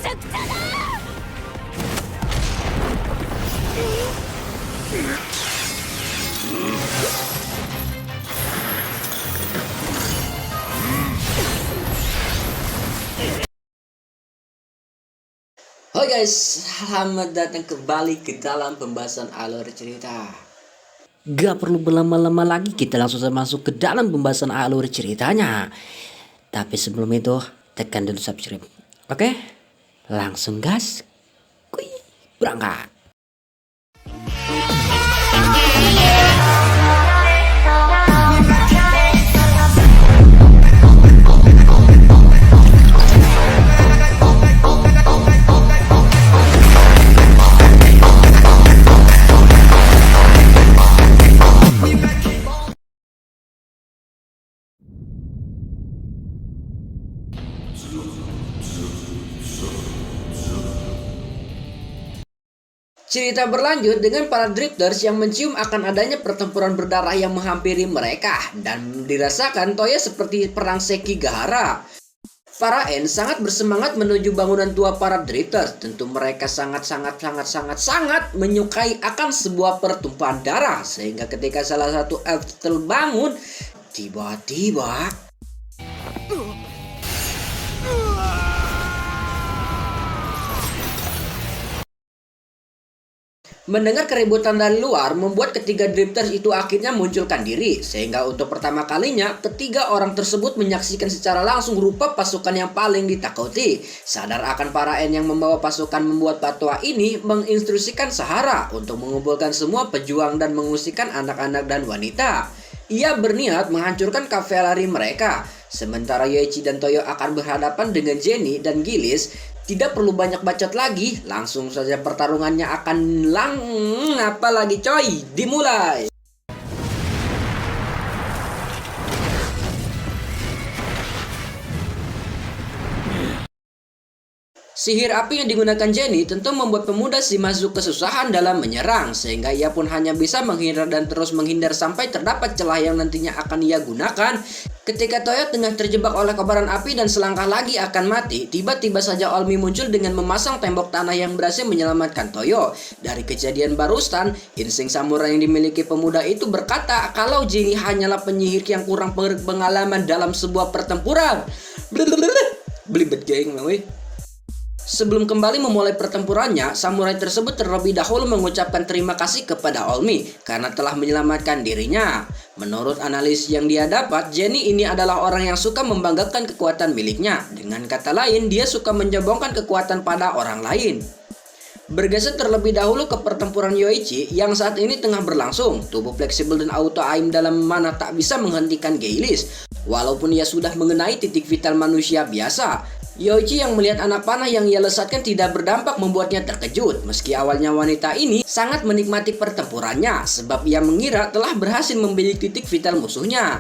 Hai guys, selamat datang kembali ke dalam pembahasan alur cerita. Gak perlu berlama-lama lagi, kita langsung saja masuk ke dalam pembahasan alur ceritanya. Tapi sebelum itu, tekan dulu subscribe. Oke? Langsung gas. Kuy, berangkat. Cerita berlanjut dengan para drifters yang mencium akan adanya pertempuran berdarah yang menghampiri mereka dan dirasakan Toya seperti perang Sekigahara. Para N sangat bersemangat menuju bangunan tua para drifters. Tentu mereka sangat menyukai akan sebuah pertumpahan darah, sehingga ketika salah satu elf terbangun, tiba-tiba mendengar keributan dari luar membuat ketiga drifters itu akhirnya munculkan diri, sehingga untuk pertama kalinya ketiga orang tersebut menyaksikan secara langsung rupa pasukan yang paling ditakuti. Sadar akan para N yang membawa pasukan membuat fatwa ini menginstruksikan Sahara untuk mengumpulkan semua pejuang dan mengusirkan anak-anak dan wanita. Ia berniat menghancurkan kavaleri mereka. Sementara Yoichi dan Toyo akan berhadapan dengan Jenny dan Gillis. Tidak perlu banyak bacot lagi, langsung saja pertarungannya akan apalagi coy, dimulai. Sihir api yang digunakan Jenny tentu membuat pemuda si masuk kesusahan dalam menyerang, sehingga ia pun hanya bisa menghindar dan terus menghindar sampai terdapat celah yang nantinya akan ia gunakan. Ketika Toyo tengah terjebak oleh kobaran api dan selangkah lagi akan mati, tiba-tiba saja Olmi muncul dengan memasang tembok tanah yang berhasil menyelamatkan Toyo. Dari kejadian barusan, insting samurai yang dimiliki pemuda itu berkata kalau Jenny hanyalah penyihir yang kurang pengalaman dalam sebuah pertempuran. Belibet geng, weh. Sebelum kembali memulai pertempurannya, samurai tersebut terlebih dahulu mengucapkan terima kasih kepada Olmi karena telah menyelamatkan dirinya. Menurut analis yang dia dapat, Jenny ini adalah orang yang suka membanggakan kekuatan miliknya. Dengan kata lain, dia suka menjebongkan kekuatan pada orang lain. Bergeser terlebih dahulu ke pertempuran Yoichi yang saat ini tengah berlangsung. Tubuh fleksibel dan auto aim dalam mana tak bisa menghentikan Geilis. Walaupun ia sudah mengenai titik vital manusia biasa, Yoichi yang melihat anak panah yang ia lesatkan tidak berdampak membuatnya terkejut. Meski awalnya wanita ini sangat menikmati pertempurannya sebab ia mengira telah berhasil membidik titik vital musuhnya.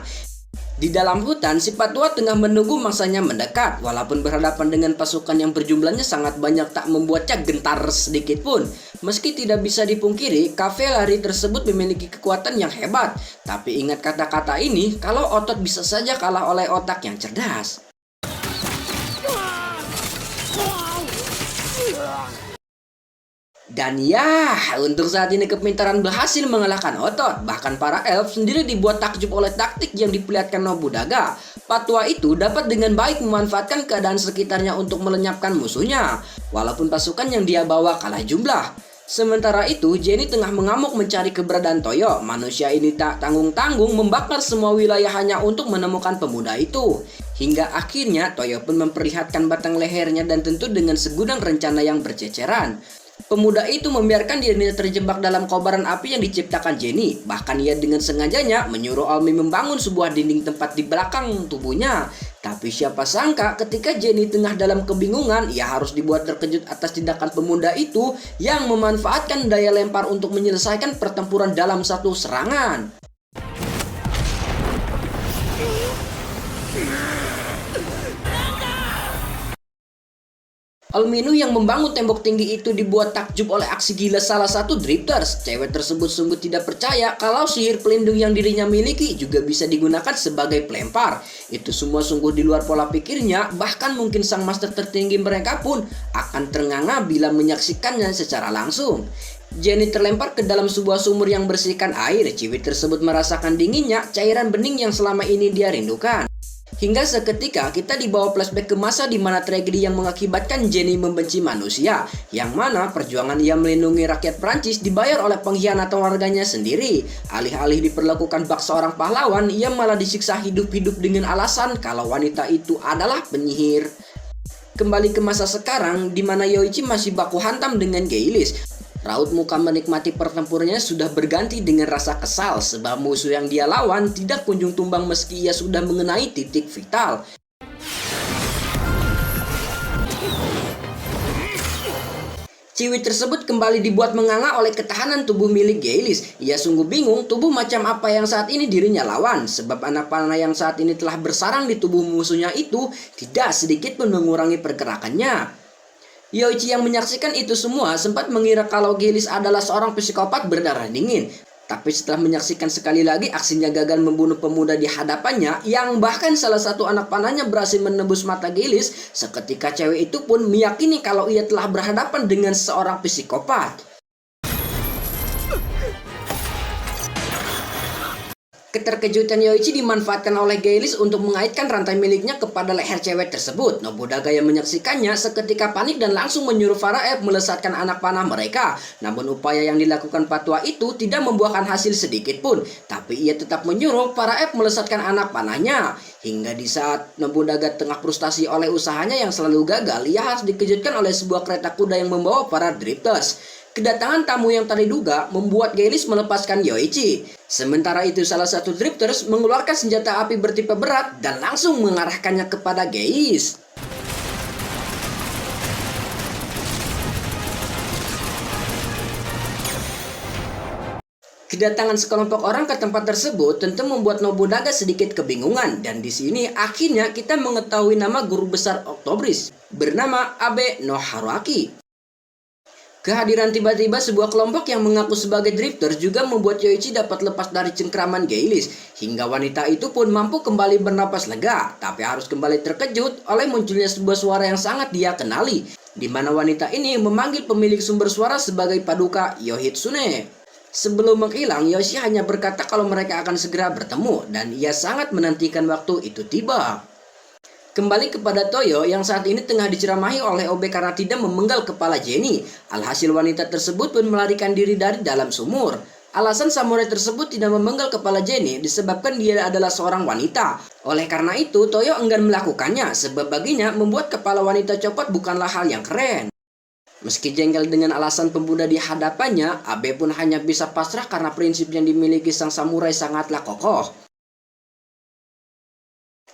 Di dalam hutan, si Patwa tengah menunggu mangsanya mendekat. Walaupun berhadapan dengan pasukan yang berjumlahnya sangat banyak tak membuatnya gentar sedikit pun. Meski tidak bisa dipungkiri, kavaleri tersebut memiliki kekuatan yang hebat. Tapi ingat kata-kata ini, kalau otot bisa saja kalah oleh otak yang cerdas. Dan ya, untuk saat ini kepintaran berhasil mengalahkan otot. Bahkan para elf sendiri dibuat takjub oleh taktik yang diperlihatkan Nobunaga. Patwa itu dapat dengan baik memanfaatkan keadaan sekitarnya untuk melenyapkan musuhnya. Walaupun pasukan yang dia bawa kalah jumlah. Sementara itu, Jenny tengah mengamuk mencari keberadaan Toyo. Manusia ini tak tanggung-tanggung membakar semua wilayah hanya untuk menemukan pemuda itu. Hingga akhirnya Toyo pun memperlihatkan batang lehernya dan tentu dengan segudang rencana yang berceceran. Pemuda itu membiarkan dirinya terjebak dalam kobaran api yang diciptakan Jenny. Bahkan ia dengan sengajanya menyuruh Olmi membangun sebuah dinding tempat di belakang tubuhnya. Tapi siapa sangka ketika Jenny tengah dalam kebingungan, ia harus dibuat terkejut atas tindakan pemuda itu yang memanfaatkan daya lempar untuk menyelesaikan pertempuran dalam satu serangan. Alminu yang membangun tembok tinggi itu dibuat takjub oleh aksi gila salah satu drifters. Cewek tersebut sungguh tidak percaya kalau sihir pelindung yang dirinya miliki juga bisa digunakan sebagai pelempar. Itu semua sungguh di luar pola pikirnya, bahkan mungkin sang master tertinggi mereka pun akan ternganga bila menyaksikannya secara langsung. Jenny terlempar ke dalam sebuah sumur yang bersihkan air. Ciwi tersebut merasakan dinginnya cairan bening yang selama ini dia rindukan. Hingga seketika kita dibawa flashback ke masa di mana tragedi yang mengakibatkan Jenny membenci manusia, yang mana perjuangan ia melindungi rakyat Prancis dibayar oleh pengkhianatan warganya sendiri. Alih-alih diperlakukan bak seorang pahlawan, ia malah disiksa hidup-hidup dengan alasan kalau wanita itu adalah penyihir. Kembali ke masa sekarang, di mana Yoichi masih baku hantam dengan Geilis. Raut muka menikmati pertempurannya sudah berganti dengan rasa kesal sebab musuh yang dia lawan tidak kunjung tumbang meski ia sudah mengenai titik vital. Ciwi tersebut kembali dibuat menganga oleh ketahanan tubuh milik Geilis. Ia sungguh bingung tubuh macam apa yang saat ini dirinya lawan, sebab anak panah yang saat ini telah bersarang di tubuh musuhnya itu tidak sedikit pun mengurangi pergerakannya. Yoichi yang menyaksikan itu semua sempat mengira kalau Geilis adalah seorang psikopat berdarah dingin. Tapi setelah menyaksikan sekali lagi aksinya gagal membunuh pemuda di hadapannya, yang bahkan salah satu anak panahnya berhasil menembus mata Geilis, seketika cewek itu pun meyakini kalau ia telah berhadapan dengan seorang psikopat. Keterkejutan Yoichi dimanfaatkan oleh Geilis untuk mengaitkan rantai miliknya kepada leher cewek tersebut. Nobunaga yang menyaksikannya seketika panik dan langsung menyuruh Faraev melesatkan anak panah mereka. Namun upaya yang dilakukan Patwa itu tidak membuahkan hasil sedikit pun. Tapi ia tetap menyuruh Faraev melesatkan anak panahnya. Hingga di saat Nobunaga tengah frustasi oleh usahanya yang selalu gagal, ia harus dikejutkan oleh sebuah kereta kuda yang membawa para drifters. Kedatangan tamu yang tak diduga membuat Geilis melepaskan Yoichi. Sementara itu salah satu drifters mengeluarkan senjata api bertipe berat dan langsung mengarahkannya kepada Geilis. Kedatangan sekelompok orang ke tempat tersebut tentu membuat Nobunaga sedikit kebingungan, dan di sini akhirnya kita mengetahui nama guru besar Oktobris bernama Abe no Haruaki. Kehadiran tiba-tiba sebuah kelompok yang mengaku sebagai drifter juga membuat Yoichi dapat lepas dari cengkraman Geilis, hingga wanita itu pun mampu kembali bernapas lega, tapi harus kembali terkejut oleh munculnya sebuah suara yang sangat dia kenali, di mana wanita ini memanggil pemilik sumber suara sebagai Paduka Yohitsune. Sebelum menghilang, Yoshi hanya berkata kalau mereka akan segera bertemu, dan ia sangat menantikan waktu itu tiba. Kembali kepada Toyo yang saat ini tengah diceramahi oleh Obe karena tidak memenggal kepala Jenny. Alhasil wanita tersebut pun melarikan diri dari dalam sumur. Alasan samurai tersebut tidak memenggal kepala Jenny disebabkan dia adalah seorang wanita. Oleh karena itu Toyo enggan melakukannya sebab baginya membuat kepala wanita copot bukanlah hal yang keren. Meski jengkel dengan alasan pemuda di hadapannya, Abe pun hanya bisa pasrah karena prinsip yang dimiliki sang samurai sangatlah kokoh.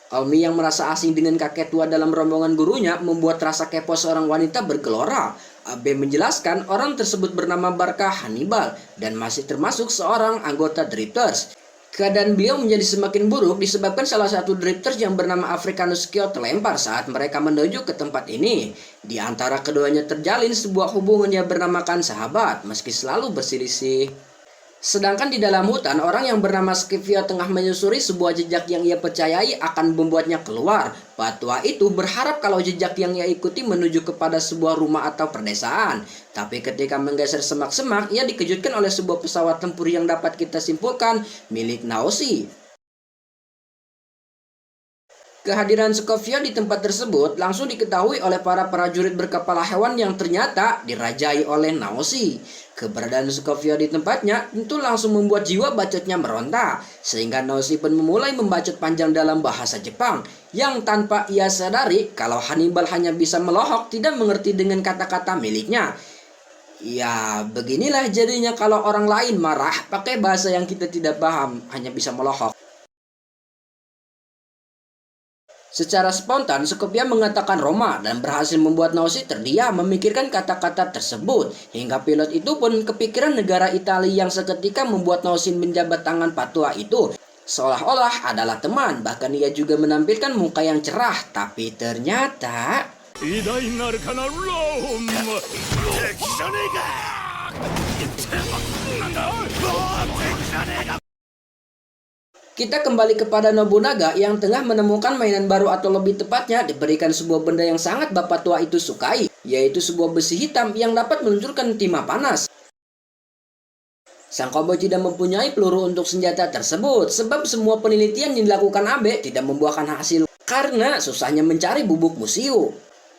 Almi yang merasa asing dengan kakek tua dalam rombongan gurunya membuat rasa kepo seorang wanita bergelora. Abe menjelaskan orang tersebut bernama Barka Hannibal dan masih termasuk seorang anggota drifters. Keadaan beliau menjadi semakin buruk disebabkan salah satu drifters yang bernama Africanus Kyo terlempar saat mereka menuju ke tempat ini. Di antara keduanya terjalin sebuah hubungan yang bernamakan sahabat meski selalu berselisih. Sedangkan di dalam hutan, orang yang bernama Scipio tengah menyusuri sebuah jejak yang ia percayai akan membuatnya keluar. Patwa itu berharap kalau jejak yang ia ikuti menuju kepada sebuah rumah atau perdesaan. Tapi ketika menggeser semak-semak, ia dikejutkan oleh sebuah pesawat tempur yang dapat kita simpulkan milik Naoshi. Kehadiran Sokovia di tempat tersebut langsung diketahui oleh para prajurit berkepala hewan yang ternyata dirajai oleh Naoshi. Keberadaan Sokovia di tempatnya tentu langsung membuat jiwa bacotnya meronta, sehingga Naoshi pun memulai membacot panjang dalam bahasa Jepang, yang tanpa ia sadari kalau Hannibal hanya bisa melohok tidak mengerti dengan kata-kata miliknya. Ya, beginilah jadinya kalau orang lain marah pakai bahasa yang kita tidak paham, hanya bisa melohok. Secara spontan, Sokovia mengatakan Roma dan berhasil membuat Naoshi terdiam memikirkan kata-kata tersebut. Hingga pilot itu pun kepikiran negara Italia yang seketika membuat Naoshi menjabat tangan Patwa itu. Seolah-olah adalah teman, bahkan ia juga menampilkan muka yang cerah. Tapi ternyata 偉大なるかなローン敵じゃねえかなんだ敵じゃねえか Kita kembali kepada Nobunaga yang tengah menemukan mainan baru atau lebih tepatnya diberikan sebuah benda yang sangat bapak tua itu sukai, yaitu sebuah besi hitam yang dapat meluncurkan timah panas. Sang koboi tidak mempunyai peluru untuk senjata tersebut sebab semua penelitian yang dilakukan Abe tidak membuahkan hasil karena susahnya mencari bubuk musiu.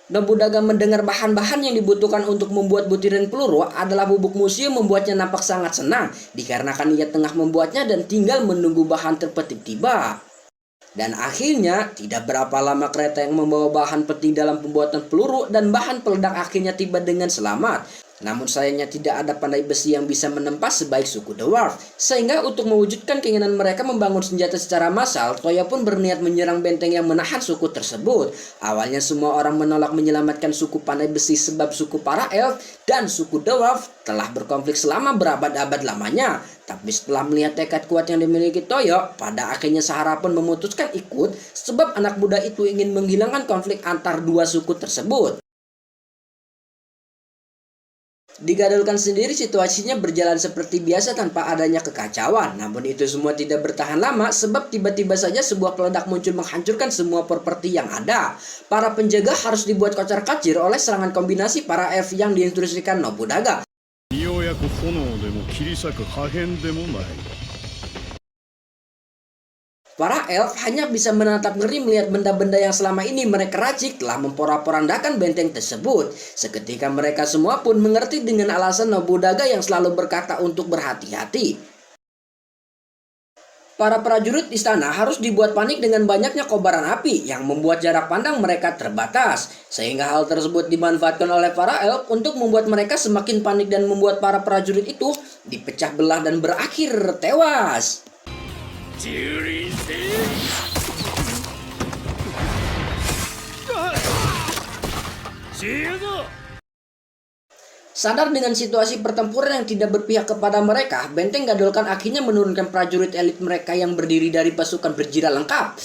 Nobunaga mendengar bahan-bahan yang dibutuhkan untuk membuat butiran peluru adalah bubuk musiu membuatnya nampak sangat senang dikarenakan ia tengah membuatnya dan tinggal menunggu bahan terpetik tiba. Dan akhirnya tidak berapa lama kereta yang membawa bahan penting dalam pembuatan peluru dan bahan peledak akhirnya tiba dengan selamat. Namun sayangnya tidak ada pandai besi yang bisa menempa sebaik suku Dwarf. Sehingga untuk mewujudkan keinginan mereka membangun senjata secara massal, Toya pun berniat menyerang benteng yang menahan suku tersebut. Awalnya semua orang menolak menyelamatkan suku pandai besi sebab suku para elf dan suku Dwarf telah berkonflik selama berabad-abad lamanya. Tapi setelah melihat tekad kuat yang dimiliki Toya, pada akhirnya Sahara pun memutuskan ikut sebab anak muda itu ingin menghilangkan konflik antar dua suku tersebut. Digadulkan sendiri situasinya berjalan seperti biasa tanpa adanya kekacauan. Namun itu semua tidak bertahan lama sebab tiba-tiba saja sebuah peledak muncul menghancurkan semua properti yang ada. Para penjaga harus dibuat kocar-kacir oleh serangan kombinasi para elf yang diinstruksikan Nobunaga. Para elf hanya bisa menatap ngeri melihat benda-benda yang selama ini mereka racik telah memporak-porandakan benteng tersebut. Seketika mereka semua pun mengerti dengan alasan Nobunaga yang selalu berkata untuk berhati-hati. Para prajurit istana harus dibuat panik dengan banyaknya kobaran api yang membuat jarak pandang mereka terbatas. Sehingga hal tersebut dimanfaatkan oleh para elf untuk membuat mereka semakin panik dan membuat para prajurit itu dipecah belah dan berakhir tewas. Sadar dengan situasi pertempuran yang tidak berpihak kepada mereka, Benteng Gadolkan akhirnya menurunkan prajurit elit mereka yang berdiri dari pasukan berjira lengkap.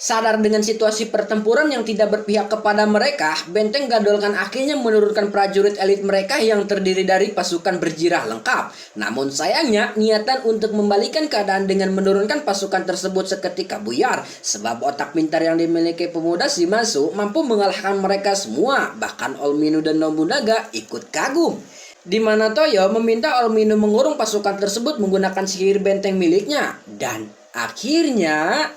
Sadar dengan situasi pertempuran yang tidak berpihak kepada mereka, Benteng Gadolkan akhirnya menurunkan prajurit elit mereka yang terdiri dari pasukan berjirah lengkap. Namun sayangnya, niatan untuk membalikan keadaan dengan menurunkan pasukan tersebut seketika buyar. Sebab otak pintar yang dimiliki pemuda Shimazu mampu mengalahkan mereka semua. Bahkan Olminu dan Nobunaga ikut kagum. Di mana Toyo meminta Olminu mengurung pasukan tersebut menggunakan sihir benteng miliknya. Dan akhirnya...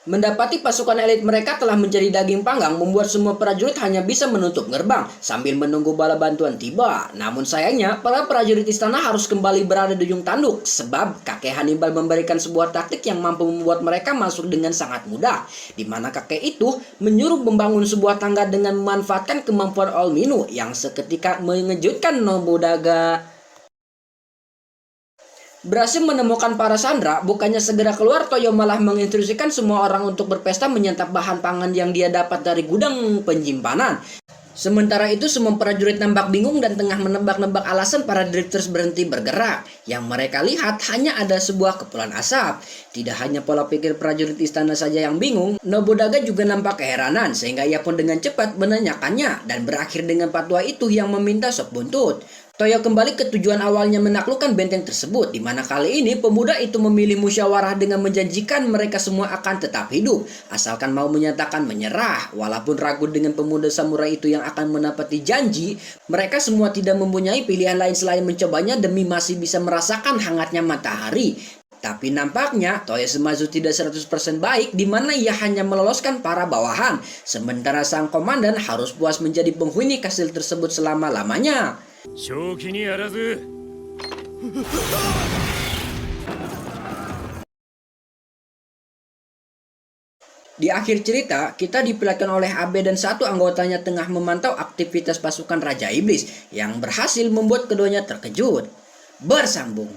Mendapati pasukan elit mereka telah menjadi daging panggang membuat semua prajurit hanya bisa menutup gerbang sambil menunggu bala bantuan tiba. Namun sayangnya para prajurit istana harus kembali berada di ujung tanduk sebab kakek Hannibal memberikan sebuah taktik yang mampu membuat mereka masuk dengan sangat mudah. Di mana kakek itu menyuruh membangun sebuah tangga dengan memanfaatkan kemampuan Olminu yang seketika mengejutkan Nobunaga. Berhasil menemukan para sandera, bukannya segera keluar, Toyo malah menginstruksikan semua orang untuk berpesta menyantap bahan pangan yang dia dapat dari gudang penyimpanan. Sementara itu semua prajurit nampak bingung dan tengah menebak-nebak alasan para drifters berhenti bergerak. Yang mereka lihat hanya ada sebuah kepulan asap. Tidak hanya pola pikir prajurit istana saja yang bingung, Nobunaga juga nampak keheranan sehingga ia pun dengan cepat menanyakannya dan berakhir dengan patwa itu yang meminta sop buntut. Toyo kembali ke tujuan awalnya menaklukkan benteng tersebut, di mana kali ini pemuda itu memilih musyawarah dengan menjanjikan mereka semua akan tetap hidup, asalkan mau menyatakan menyerah. Walaupun ragu dengan pemuda samurai itu yang akan menepati janji, mereka semua tidak mempunyai pilihan lain selain mencobanya demi masih bisa merasakan hangatnya matahari. Tapi nampaknya Toya Shimazu tidak 100% baik, di mana ia hanya meloloskan para bawahan, sementara sang komandan harus puas menjadi penghuni kastil tersebut selama-lamanya. Di akhir cerita, kita diperlihatkan oleh Abe dan satu anggotanya tengah memantau aktivitas pasukan Raja Iblis yang berhasil membuat keduanya terkejut. Bersambung.